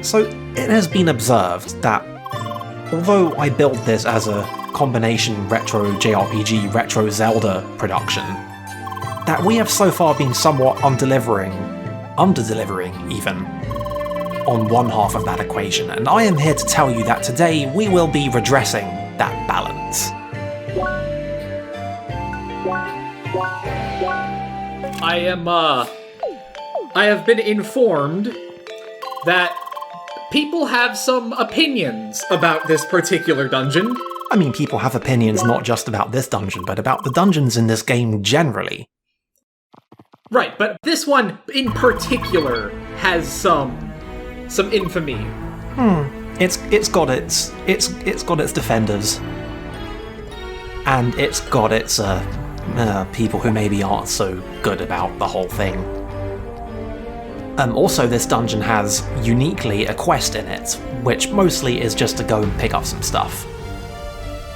So it has been observed that although I built this as a combination retro JRPG, retro Zelda production, that we have so far been somewhat underdelivering even, on one half of that equation, and I am here to tell you that today we will be redressing that balance. I have been informed that people have some opinions about this particular dungeon. I mean, people have opinions not just about this dungeon, but about the dungeons in this game generally. Right, but this one in particular has some infamy. It's got its defenders, and it's got its people who maybe aren't so good about the whole thing. Also, this dungeon has uniquely a quest in it, which mostly is just to go and pick up some stuff.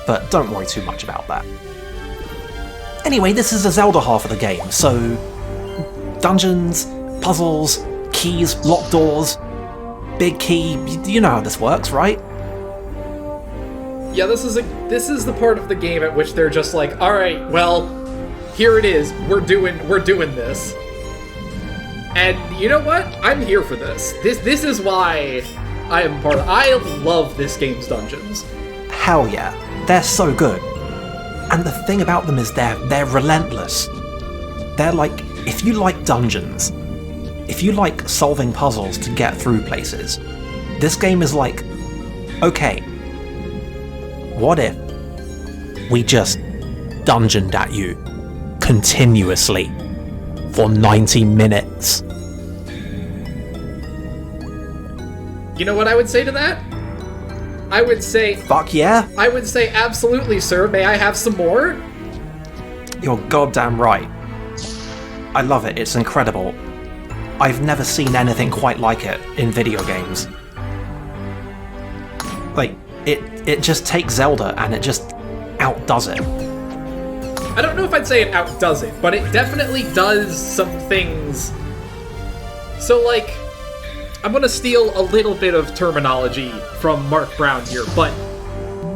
But don't worry too much about that. Anyway, this is the Zelda half of the game, so dungeons, puzzles, keys, locked doors, big key, you know how this works, right? Yeah, this is the part of the game at which they're just like, alright, well, here it is, we're doing this. And you know what? I'm here for this. This is why I am part of... I love this game's dungeons. Hell yeah. They're so good. And the thing about them is they're relentless. They're like, if you like dungeons, if you like solving puzzles to get through places, this game is like, okay, what if we just dungeoned at you continuously for 90 minutes? You know what I would say to that? I would say... Fuck yeah? I would say, absolutely, sir. May I have some more? You're goddamn right. I love it. It's incredible. I've never seen anything quite like it in video games. Like, it just takes Zelda and it just outdoes it. I don't know if I'd say it outdoes it, but it definitely does some things. So, like, I'm gonna steal a little bit of terminology from Mark Brown here, but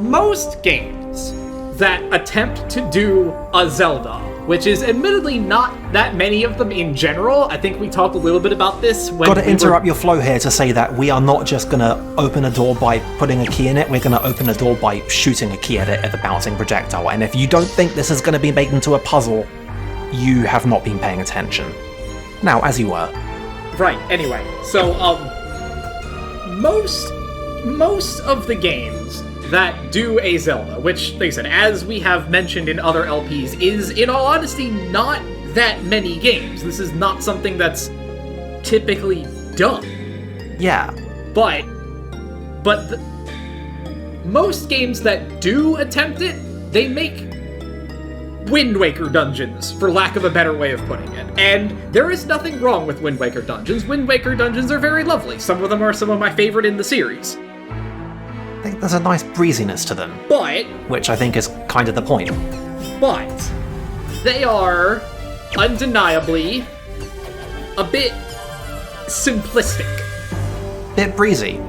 most games that attempt to do a Zelda, which is admittedly not that many of them in general. I think we talked a little bit about this when Gotta interrupt your flow here to say that we are not just gonna open a door by putting a key in it, we're gonna open a door by shooting a key at it at the bouncing projectile, and if you don't think this is gonna be made into a puzzle, you have not been paying attention. Now, as you were. Right, anyway, so, most of the games that do a Zelda, which, like I said, as we have mentioned in other LPs, is, in all honesty, not that many games. This is not something that's typically done. Yeah. But most games that do attempt it, they make Wind Waker dungeons, for lack of a better way of putting it. And there is nothing wrong with Wind Waker dungeons. Wind Waker dungeons are very lovely. Some of them are some of my favorite in the series. I think there's a nice breeziness to them. But... which I think is kind of the point. But they are undeniably a bit simplistic. Bit breezy.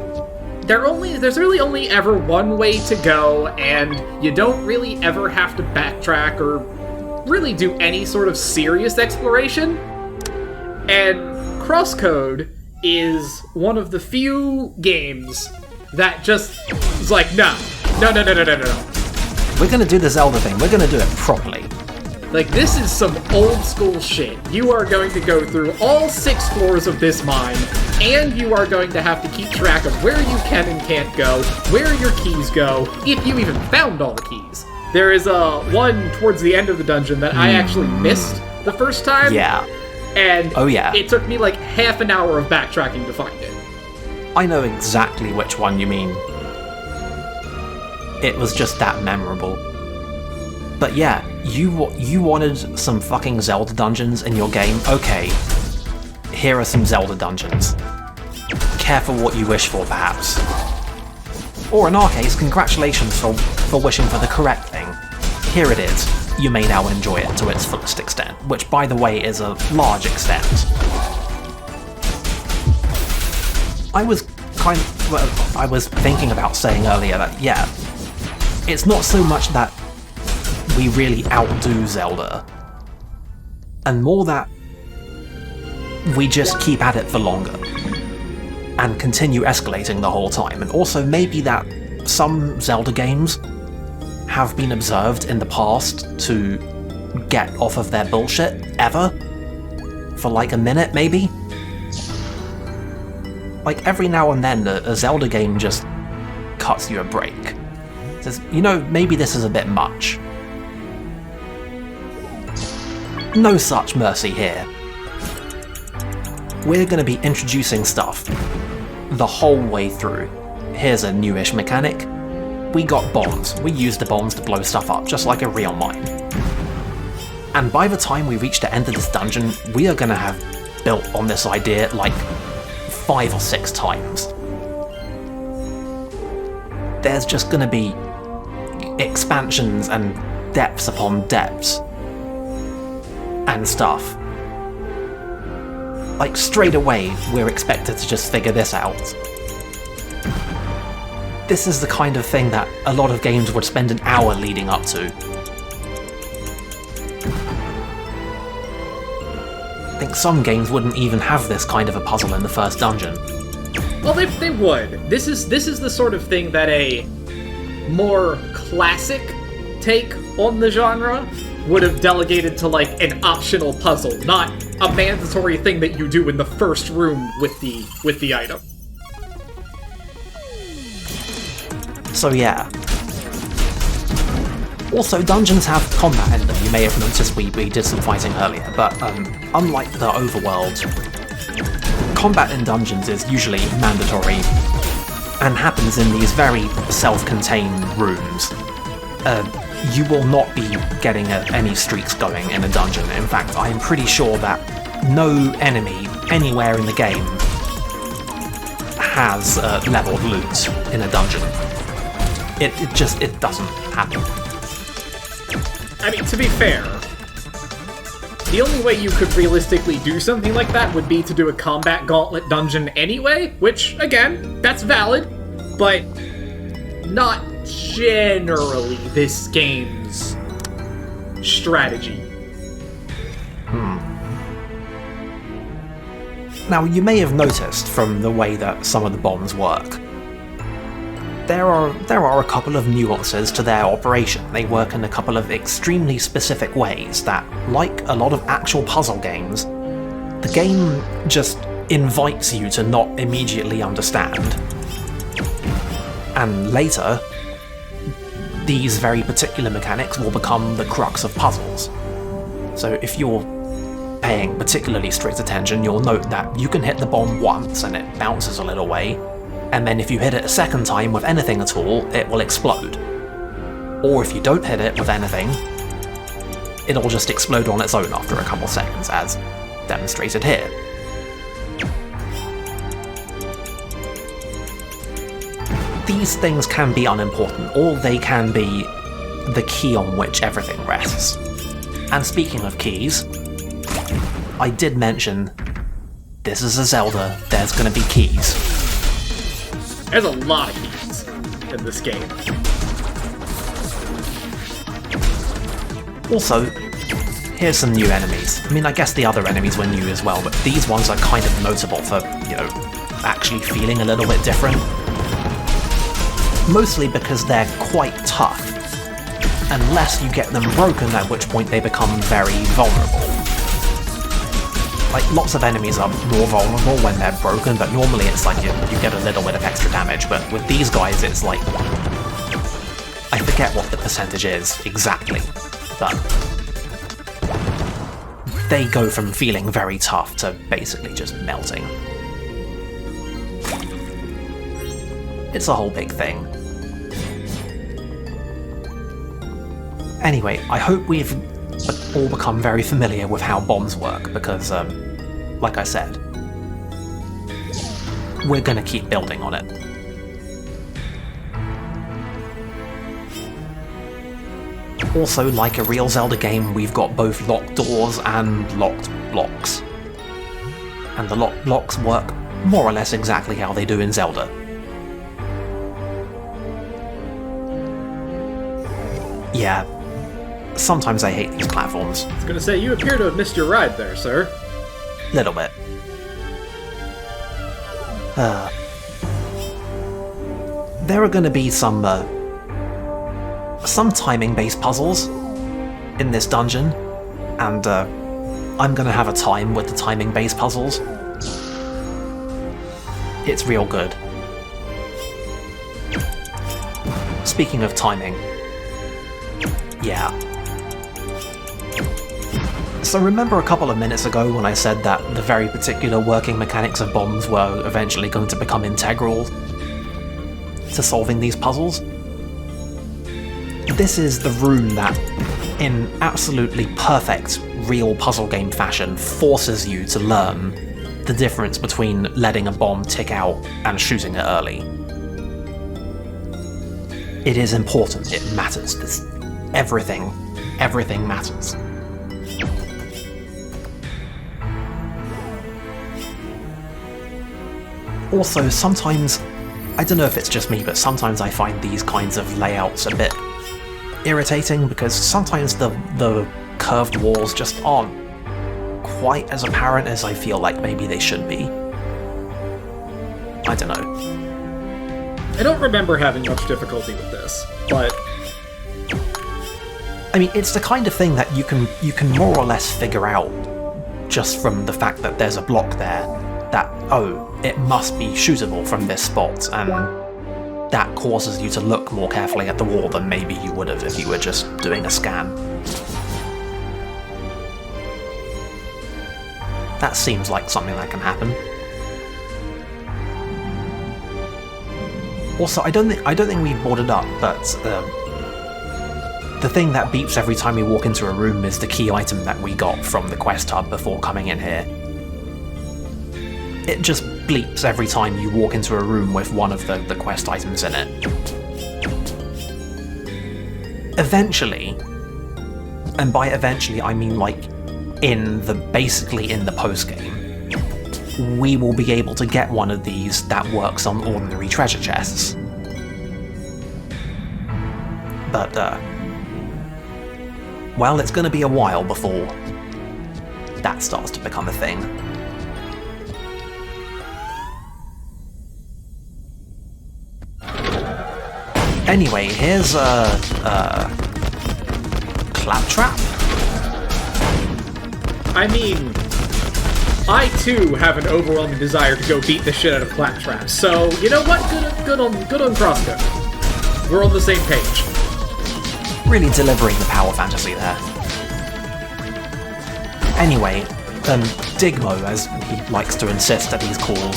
There's really only ever one way to go, and you don't really ever have to backtrack or really do any sort of serious exploration. And CrossCode is one of the few games that just is like, no. We're gonna do the Zelda thing, we're gonna do it properly. Like, this is some old school shit. You are going to go through all 6 floors of this mine, and you are going to have to keep track of where you can and can't go, where your keys go, if you even found all the keys. There is one towards the end of the dungeon that I actually missed the first time. Yeah. And oh, yeah. It took me like half an hour of backtracking to find it. I know exactly which one you mean. It was just that memorable. But yeah, you wanted some fucking Zelda dungeons in your game? Okay, here are some Zelda dungeons. Careful what you wish for, perhaps. Or in our case, congratulations for wishing for the correct thing. Here it is. You may now enjoy it to its fullest extent, which by the way is a large extent. I was I was thinking about saying earlier that, yeah, it's not so much that we really outdo Zelda, and more that we just keep at it for longer and continue escalating the whole time. And also maybe that some Zelda games have been observed in the past to get off of their bullshit ever for like a minute, maybe. Like every now and then a Zelda game just cuts you a break. Says, you know, maybe this is a bit much. No such mercy here. We're going to be introducing stuff the whole way through. Here's a newish mechanic. We got bombs. We use the bombs to blow stuff up, just like a real mine. And by the time we reach the end of this dungeon, we are going to have built on this idea like 5 or 6 times. There's just going to be expansions and depths upon depths and stuff. Like straight away, we're expected to just figure this out. This is the kind of thing that a lot of games would spend an hour leading up to. I think some games wouldn't even have this kind of a puzzle in the first dungeon. Well, they would. This is the sort of thing that a more classic take on the genre would have delegated to like an optional puzzle, not a mandatory thing that you do in the first room with the item. So yeah. Also, dungeons have combat in them. You may have noticed we did some fighting earlier, but unlike the overworld, combat in dungeons is usually mandatory and happens in these very self-contained rooms. You will not be getting any streaks going in a dungeon. In fact, I am pretty sure that no enemy anywhere in the game has leveled loot in a dungeon. It doesn't happen. I mean, to be fair, the only way you could realistically do something like that would be to do a combat gauntlet dungeon anyway, which, again, that's valid, but not generally this game's strategy. Now, you may have noticed from the way that some of the bombs work, there are a couple of nuances to their operation. They work in a couple of extremely specific ways that, like a lot of actual puzzle games, the game just invites you to not immediately understand. And later, these very particular mechanics will become the crux of puzzles. So if you're paying particularly strict attention, you'll note that you can hit the bomb once and it bounces a little way, and then if you hit it a second time with anything at all, it will explode. Or if you don't hit it with anything, it'll just explode on its own after a couple seconds, as demonstrated here. These things can be unimportant, or they can be the key on which everything rests. And speaking of keys, I did mention this is a Zelda, there's gonna be keys. There's a lot of keys in this game. Also, here's some new enemies. I mean, I guess the other enemies were new as well, but these ones are kind of notable for, you know, actually feeling a little bit different. Mostly because they're quite tough, unless you get them broken, at which point they become very vulnerable. Like, lots of enemies are more vulnerable when they're broken, but normally it's like you get a little bit of extra damage, but with these guys it's like... I forget what the percentage is exactly, but... they go from feeling very tough to basically just melting. It's a whole big thing. Anyway, I hope we've all become very familiar with how bombs work, because, like I said, we're gonna keep building on it. Also, like a real Zelda game, we've got both locked doors and locked blocks. And the locked blocks work more or less exactly how they do in Zelda. Yeah, sometimes I hate these platforms. I was gonna say, you appear to have missed your ride there, sir. Little bit. There are gonna be some timing-based puzzles in this dungeon, and I'm gonna have a time with the timing-based puzzles. It's real good. Speaking of timing, yeah. So remember a couple of minutes ago when I said that the very particular working mechanics of bombs were eventually going to become integral to solving these puzzles? This is the room that, in absolutely perfect real puzzle game fashion, forces you to learn the difference between letting a bomb tick out and shooting it early. It is important, it matters. Everything matters. Also, sometimes, I don't know if it's just me, but sometimes I find these kinds of layouts a bit irritating, because sometimes the curved walls just aren't quite as apparent as I feel like maybe they should be. I don't know. I don't remember having much difficulty with this, but... I mean, it's the kind of thing that you can more or less figure out just from the fact that there's a block there that, oh, it must be shootable from this spot, and that causes you to look more carefully at the wall than maybe you would have if you were just doing a scan. That seems like something that can happen. Also, I don't think we brought it up, but the thing that beeps every time we walk into a room is the key item that we got from the quest hub before coming in here. It just bleeps every time you walk into a room with one of the quest items in it. Eventually, and by eventually I mean like basically in the post-game, we will be able to get one of these that works on ordinary treasure chests. But, well, it's gonna be a while before that starts to become a thing. Anyway, here's a claptrap. I mean, I too have an overwhelming desire to go beat the shit out of claptraps. So you know what? Good on CrossCode. We're on the same page. Really delivering the power fantasy there. Anyway, Digmo, as he likes to insist that he's called,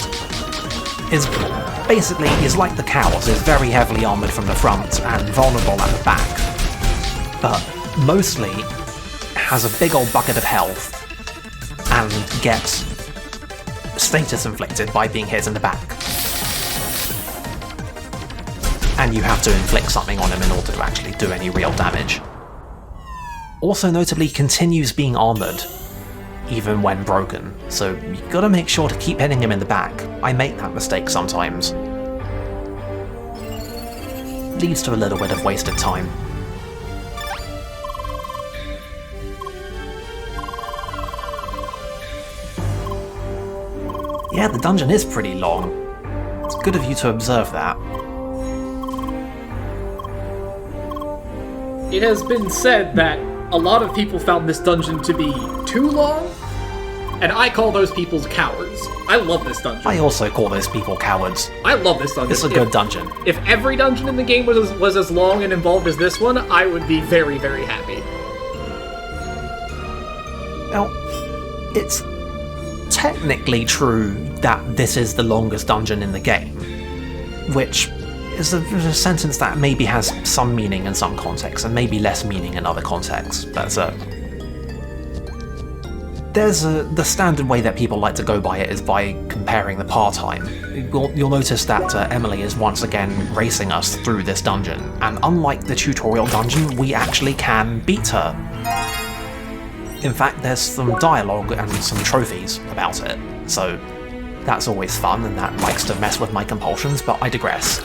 is like the cows, is very heavily armoured from the front and vulnerable at the back, but mostly has a big old bucket of health and gets status inflicted by being hit in the back. And you have to inflict something on him in order to actually do any real damage. Also notably continues being armoured, even when broken, so you gotta make sure to keep hitting him in the back. I make that mistake sometimes. Leads to a little bit of wasted time. Yeah, the dungeon is pretty long. It's good of you to observe that. It has been said that a lot of people found this dungeon to be too long, and I call those people cowards. I love this dungeon. I also call those people cowards. I love this dungeon. It's a good dungeon. If every dungeon in the game was as long and involved as this one, I would be very, very happy. Now, it's technically true that this is the longest dungeon in the game, which is a sentence that maybe has some meaning in some contexts and maybe less meaning in other contexts, but there's the standard way that people like to go by it is by comparing the par time. You'll notice that Emily is once again racing us through this dungeon, and unlike the tutorial dungeon, we actually can beat her. In fact, there's some dialogue and some trophies about it, so That's always fun, and that likes to mess with my compulsions, but I digress.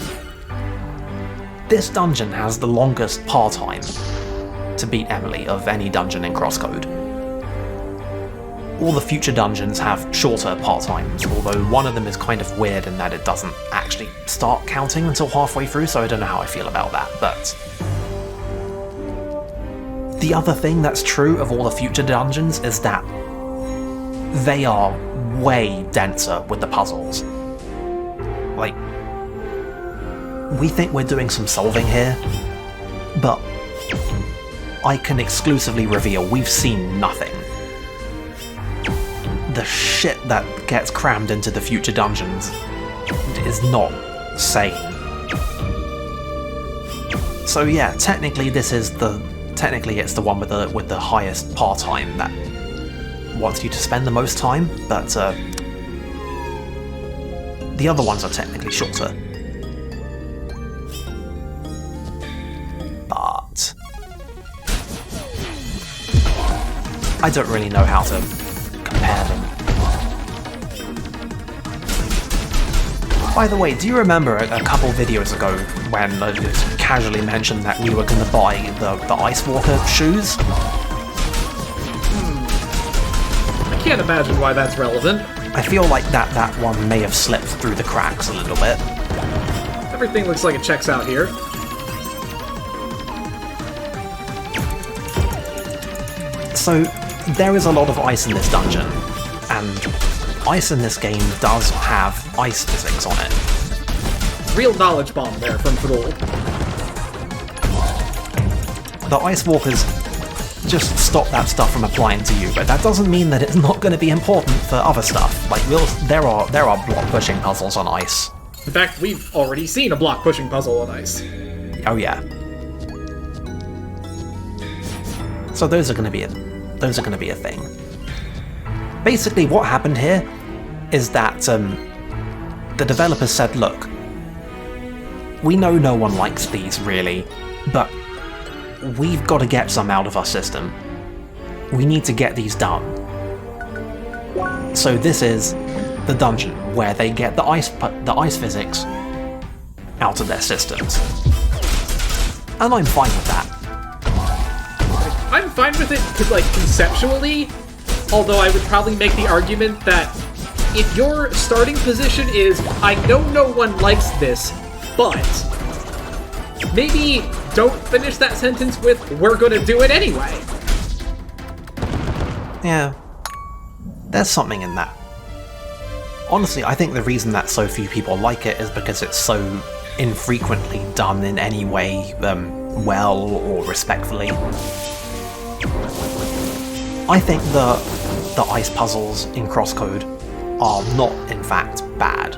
This dungeon has the longest par time to beat Emily of any dungeon in CrossCode. All the future dungeons have shorter par times, although one of them is kind of weird in that it doesn't actually start counting until halfway through, so I don't know how I feel about that, but... The other thing that's true of all the future dungeons is that they are way denser with the puzzles. Like, we think we're doing some solving here, but I can exclusively reveal we've seen nothing. The shit that gets crammed into the future dungeons is not sane. So yeah, technically it's the one with the highest par time that wants you to spend the most time, but the other ones are technically shorter. But I don't really know how to compare them. By the way, do you remember a couple videos ago when I just casually mentioned that we were going to buy the Ice Walker shoes? I can't imagine why that's relevant. I feel like that one may have slipped through the cracks a little bit. Everything looks like it checks out here. So, there is a lot of ice in this dungeon, and ice in this game does have ice physics on it. Real knowledge bomb there from Fadul. The Ice Walkers just stop that stuff from applying to you, but that doesn't mean that it's not going to be important for other stuff. Like, there are block pushing puzzles on ice. In fact, we've already seen a block pushing puzzle on ice. Oh yeah. So those are going to be a thing. Basically, what happened here is that the developers said, look, we know no one likes these really, but we've got to get some out of our system. We need to get these done. So this is the dungeon where they get the ice physics out of their systems. And I'm fine with that. I'm fine with it, like, conceptually, although I would probably make the argument that if your starting position is, I know no one likes this, but maybe don't finish that sentence with, we're gonna do it anyway. Yeah, there's something in that. Honestly, I think the reason that so few people like it is because it's so infrequently done in any way, well or respectfully. I think the ice puzzles in CrossCode are not, in fact, bad.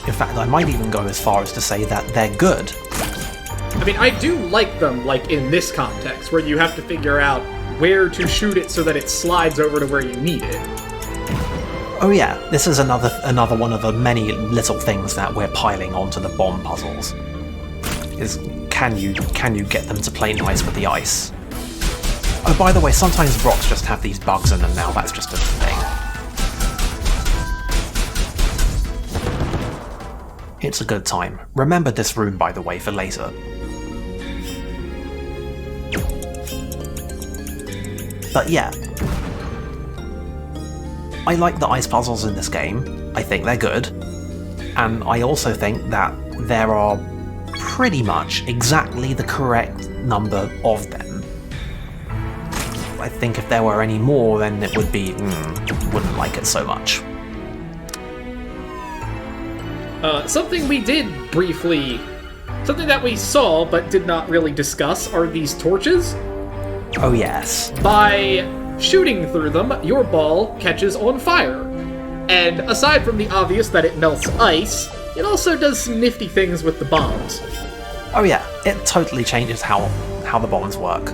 In fact, I might even go as far as to say that they're good. I mean, I do like them, like, in this context, where you have to figure out where to shoot it so that it slides over to where you need it. Oh yeah, this is another one of the many little things that we're piling onto the bomb puzzles. Is can you get them to play nice with the ice? Oh, by the way, sometimes rocks just have these bugs in them now, that's just a thing. It's a good time. Remember this room, by the way, for later. But yeah. I like the ice puzzles in this game. I think they're good. And I also think that there are pretty much exactly the correct number of them. I think if there were any more, then it would be, wouldn't like it so much. Something that we saw but did not really discuss are these torches. Oh yes. By shooting through them, your ball catches on fire. And aside from the obvious that it melts ice, it also does some nifty things with the bombs. Oh yeah, it totally changes how the bombs work.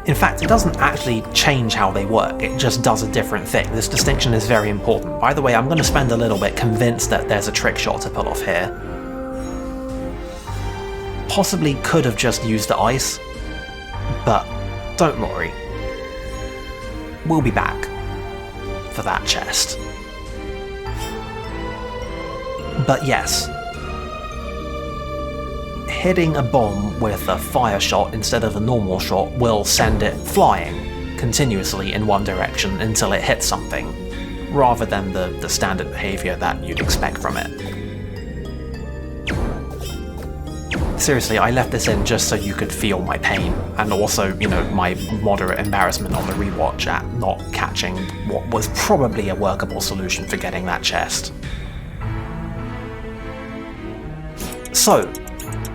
In fact, it doesn't actually change how they work, it just does a different thing. This distinction is very important. By the way, I'm going to spend a little bit convinced that there's a trick shot to pull off here. Possibly could have just used the ice, but don't worry. We'll be back. for that chest. But yes, hitting a bomb with a fire shot instead of a normal shot will send it flying continuously in one direction until it hits something, rather than the standard behaviour that you'd expect from it. Seriously, I left this in just so you could feel my pain, and also, my moderate embarrassment on the rewatch at not catching what was probably a workable solution for getting that chest. So,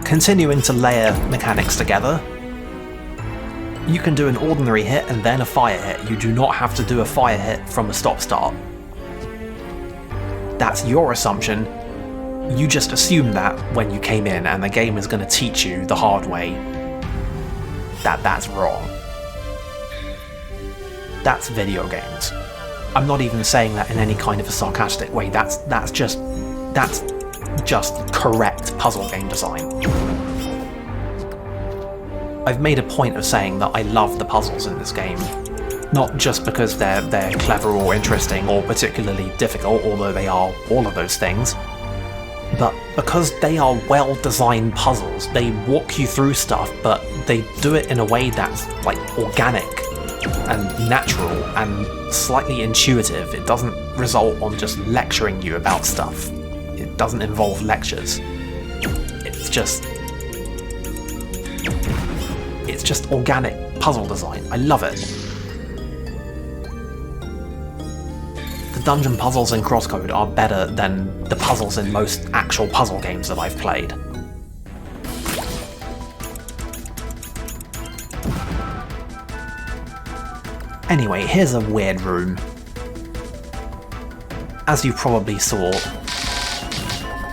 continuing to layer mechanics together, you can do an ordinary hit and then a fire hit. You do not have to do a fire hit from a stop-start. That's your assumption. You just assumed that when you came in, and the game is going to teach you the hard way that that's wrong. That's video games. I'm not even saying that in any kind of a sarcastic way. That's just correct puzzle game design. I've made a point of saying that I love the puzzles in this game, not just because they're clever or interesting or particularly difficult, although they are all of those things, but because they are well-designed puzzles. They walk you through stuff, but they do it in a way that's organic and natural and slightly intuitive. It doesn't result on just lecturing you about stuff. It doesn't involve lectures. It's just organic puzzle design. I love it. The dungeon puzzles in CrossCode are better than the puzzles in most actual puzzle games that I've played. Anyway, here's a weird room. As you probably saw,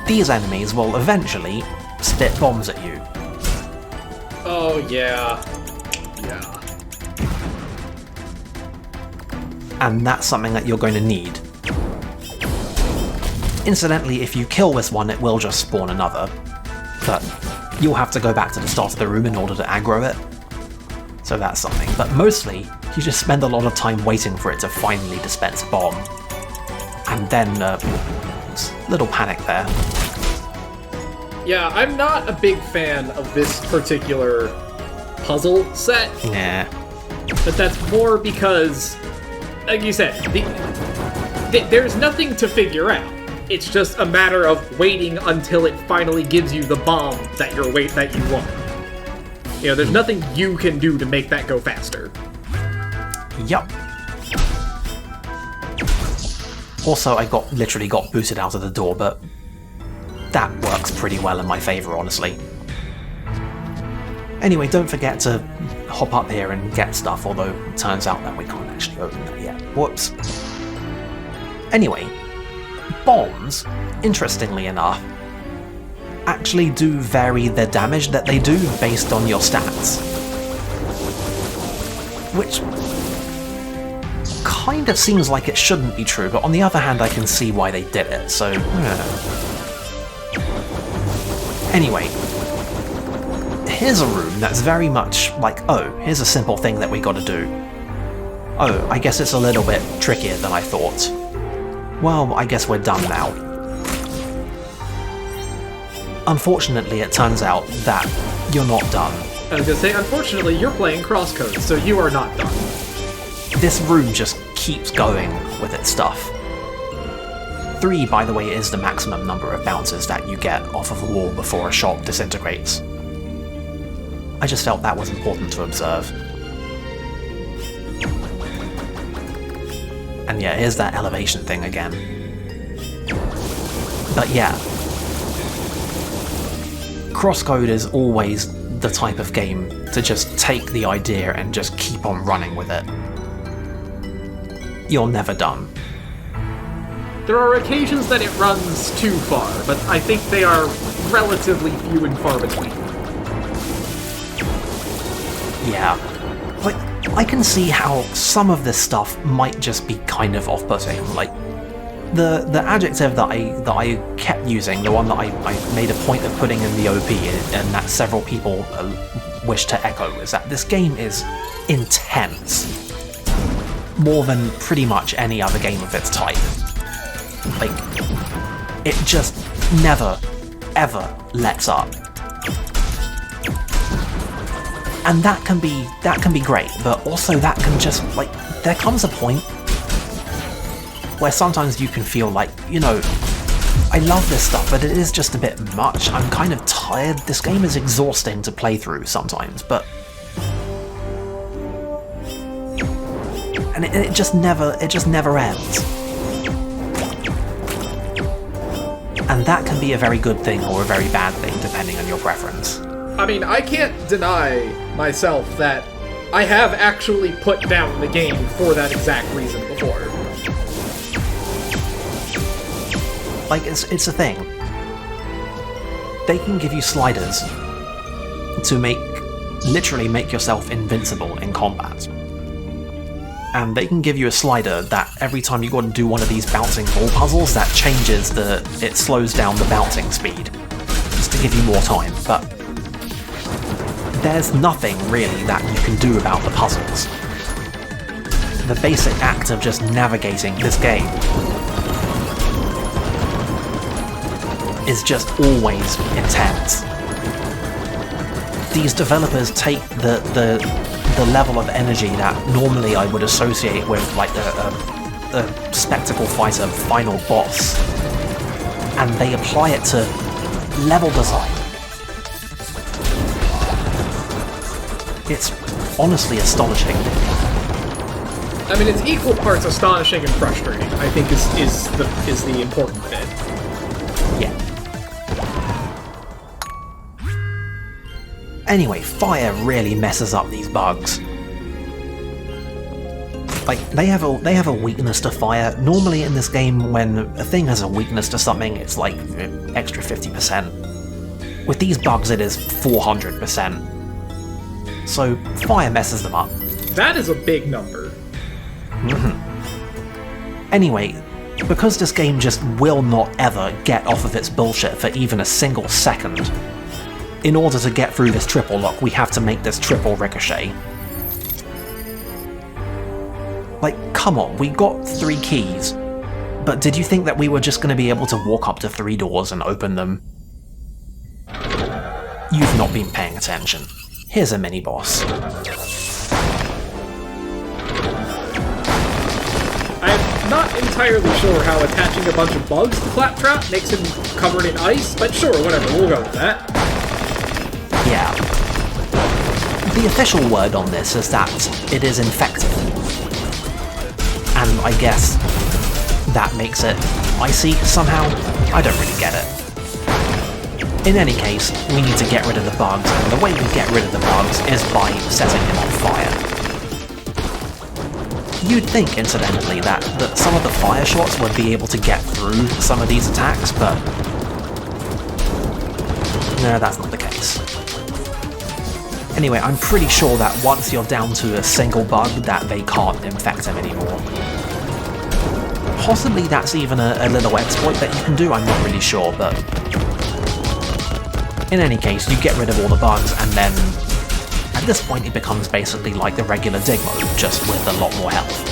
these enemies will eventually spit bombs at you. Oh, yeah. Yeah. And that's something that you're going to need. Incidentally, if you kill this one, it will just spawn another, but you'll have to go back to the start of the room in order to aggro it. So that's something. But mostly, you just spend a lot of time waiting for it to finally dispense a bomb. And then, little panic there. Yeah, I'm not a big fan of this particular puzzle set. Yeah. But that's more because, like you said, there's nothing to figure out. It's just a matter of waiting until it finally gives you the bomb that you want. There's nothing you can do to make that go faster. Yup. Also, I literally got booted out of the door, but that works pretty well in my favour, honestly. Anyway, don't forget to hop up here and get stuff, although it turns out that we can't actually open that yet. Whoops. Anyway, bombs, interestingly enough, actually do vary the damage that they do based on your stats. Which kind of seems like it shouldn't be true, but on the other hand I can see why they did it, so... Anyway, here's a room that's very much like, oh, here's a simple thing that we gotta do. Oh, I guess it's a little bit trickier than I thought. Well, I guess we're done now. Unfortunately, it turns out that you're not done. I was gonna say, unfortunately, you're playing CrossCode, so you are not done. This room just keeps going with its stuff. 3, by the way, is the maximum number of bounces that you get off of a wall before a shot disintegrates. I just felt that was important to observe. And yeah, here's that elevation thing again. But yeah, CrossCode is always the type of game to just take the idea and just keep on running with it. You're never done. There are occasions that it runs too far, but I think they are relatively few and far between. Yeah. Like, I can see how some of this stuff might just be kind of off-putting. Like, the adjective that I kept using, the one that I made a point of putting in the OP, and that several people wish to echo, is that this game is intense. more than pretty much any other game of its type. Like, it just never, ever lets up. And that can be great, but also that can just, like, there comes a point where sometimes you can feel like, you know, I love this stuff, but it is just a bit much. I'm kind of tired. This game is exhausting to play through sometimes, but... And it just never ends. And that can be a very good thing or a very bad thing, depending on your preference. I mean, I can't deny myself that I have actually put down the game for that exact reason before. Like, it's a thing. They can give you sliders to literally make yourself invincible in combat. And they can give you a slider that every time you go and do one of these bouncing ball puzzles, that changes it slows down the bouncing speed, just to give you more time, but there's nothing really that you can do about the puzzles. The basic act of just navigating this game is just always intense. These developers take the level of energy that normally I would associate with like a spectacle fighter final boss, and they apply it to level design. It's honestly astonishing. I mean, it's equal parts astonishing and frustrating, I think is the important bit. Yeah. Anyway, fire really messes up these bugs. Like, they have a weakness to fire. Normally in this game, when a thing has a weakness to something, it's like extra 50%. With these bugs, it is 400%. So, fire messes them up. That is a big number. Anyway, because this game just will not ever get off of its bullshit for even a single second, in order to get through this triple lock, we have to make this triple ricochet. Like, come on, we got 3 keys, but did you think that we were just going to be able to walk up to 3 doors and open them? You've not been paying attention. Here's a mini-boss. I'm not entirely sure how attaching a bunch of bugs to Claptrap makes him covered in ice, but sure, whatever, we'll go with that. Yeah. The official word on this is that it is infected. And I guess that makes it icy somehow? I don't really get it. In any case, we need to get rid of the bugs, and the way we get rid of the bugs is by setting him on fire. You'd think, incidentally, that some of the fire shots would be able to get through some of these attacks, but no, that's not the case. Anyway, I'm pretty sure that once you're down to a single bug, that they can't infect him anymore. Possibly that's even a little exploit that you can do, I'm not really sure, but in any case, you get rid of all the bugs, and then at this point it becomes basically like the regular dig mode, just with a lot more health.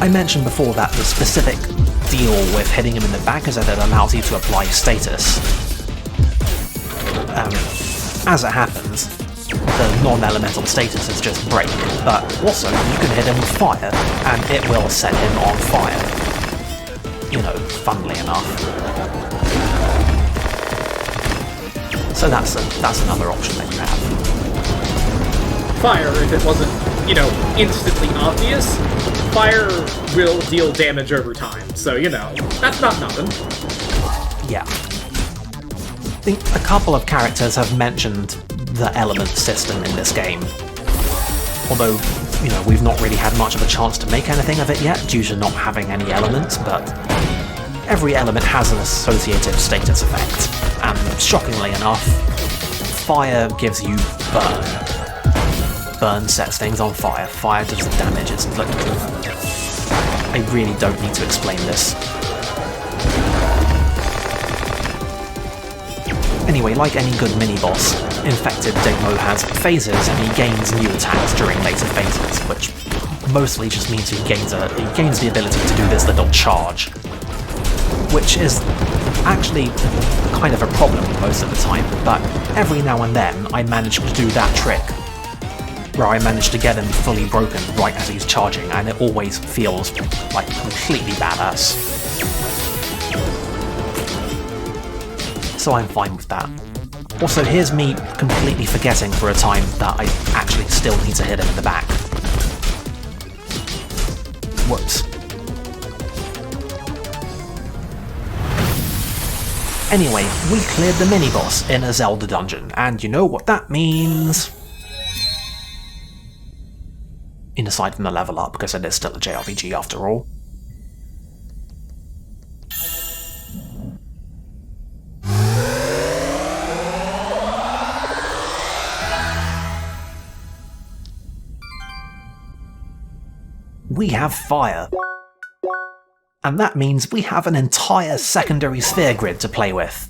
I mentioned before that the specific deal with hitting him in the back is that it allows you to apply status. As it happens, the non-elemental status is just break, but also you can hit him with fire, and it will set him on fire. You know, funnily enough. So that's another option that you have. Fire, if it wasn't, you know, instantly obvious, fire will deal damage over time, so, you know, that's not nothing. Yeah. I think a couple of characters have mentioned the element system in this game. Although, you know, we've not really had much of a chance to make anything of it yet due to not having any elements, but every element has an associated status effect, and shockingly enough, fire gives you burn. Burn sets things on fire, fire does the damage, it's like... I really don't need to explain this. Anyway, like any good mini-boss, infected Demo has phases, and he gains new attacks during later phases, which mostly just means he gains the ability to do this little charge, which is actually kind of a problem most of the time, but every now and then I manage to do that trick, where I manage to get him fully broken right as he's charging, and it always feels like completely badass. So I'm fine with that. Also, here's me completely forgetting for a time that I actually still need to hit him in the back. Whoops. Anyway, we cleared the mini-boss in a Zelda dungeon, and you know what that means? Aside from the level up, because it is still a JRPG after all. We have fire. And that means we have an entire secondary sphere grid to play with.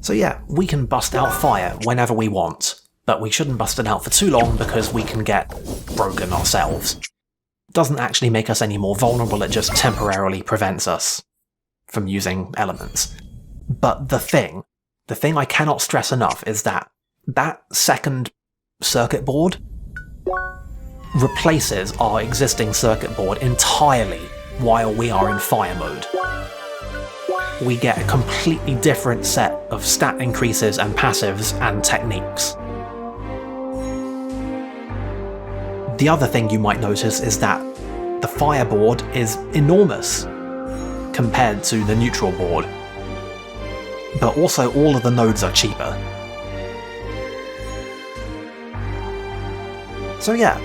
So yeah, we can bust out fire whenever we want, but we shouldn't bust it out for too long because we can get broken ourselves. Doesn't actually make us any more vulnerable, it just temporarily prevents us from using elements. But the thing I cannot stress enough is that that second circuit board replaces our existing circuit board entirely while we are in fire mode. We get a completely different set of stat increases and passives and techniques. The other thing you might notice is that the fire board is enormous compared to the neutral board, but also all of the nodes are cheaper. So yeah,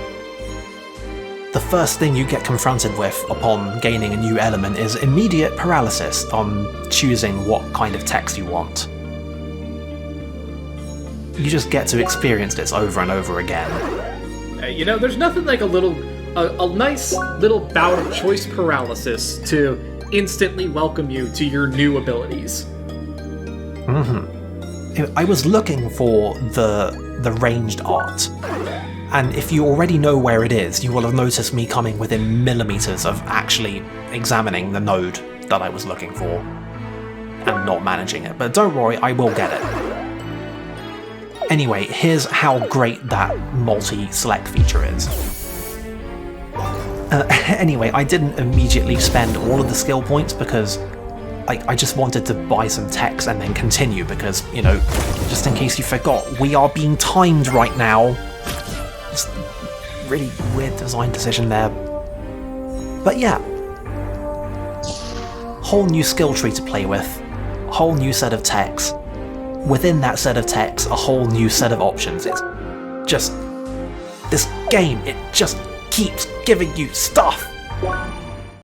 the first thing you get confronted with upon gaining a new element is immediate paralysis on choosing what kind of text you want. You just get to experience this over and over again. You know, there's nothing like a nice little bout of choice paralysis to instantly welcome you to your new abilities. I was looking for the ranged art, and if you already know where it is, you will have noticed me coming within millimeters of actually examining the node that I was looking for, and not managing it, but don't worry, I will get it. Anyway, here's how great that multi-select feature is. Anyway, I didn't immediately spend all of the skill points because I just wanted to buy some text and then continue because, you know, just in case you forgot, we are being timed right now. It's a really weird design decision there. But yeah. Whole new skill tree to play with, whole new set of texts. Within that set of texts, a whole new set of options. It's just... this game, it just keeps giving you stuff!